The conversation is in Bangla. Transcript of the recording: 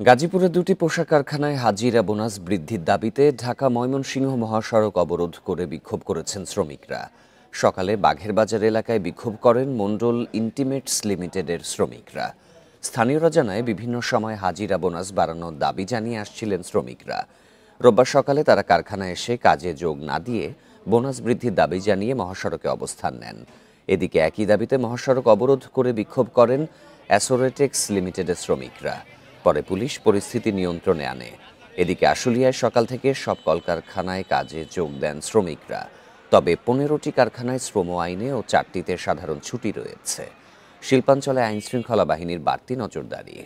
গাজীপুরের দুটি পোশাক কারখানায় হাজিরা বোনাস বৃদ্ধির দাবিতে ঢাকা ময়মনসিংহ মহাসড়ক অবরোধ করে বিক্ষোভ করেছেন শ্রমিকরা। সকালে বাঘেরবাজার এলাকায় বিক্ষোভ করেন মণ্ডল ইন্টিমেটস লিমিটেডের শ্রমিকরা। স্থানীয়রা জানায় বিভিন্ন সময় হাজিরা বোনাস বাড়ানোর দাবি জানিয়ে আসছিলেন শ্রমিকরা। রোববার সকালে তারা কারখানায় এসে কাজে যোগ না দিয়ে বোনাস বৃদ্ধির দাবি জানিয়ে মহাসড়কে অবস্থান নেন। এদিকে একই দাবিতে মহাসড়ক অবরোধ করে বিক্ষোভ করেন অ্যাসোরেটেক্স লিমিটেডের শ্রমিকরা। পরে পুলিশ পরিস্থিতি নিয়ন্ত্রণে আনে। এদিকে আশুলিয়ায় সকাল থেকে সব কলকারখানায় কাজে যোগ দেন শ্রমিকরা। তবে 15টি কারখানায় শ্রম আইনে ও 4টিতে সাধারণ ছুটি রয়েছে। শিল্পাঞ্চলে আইনশৃঙ্খলা বাহিনীর বাড়তি নজরদারি।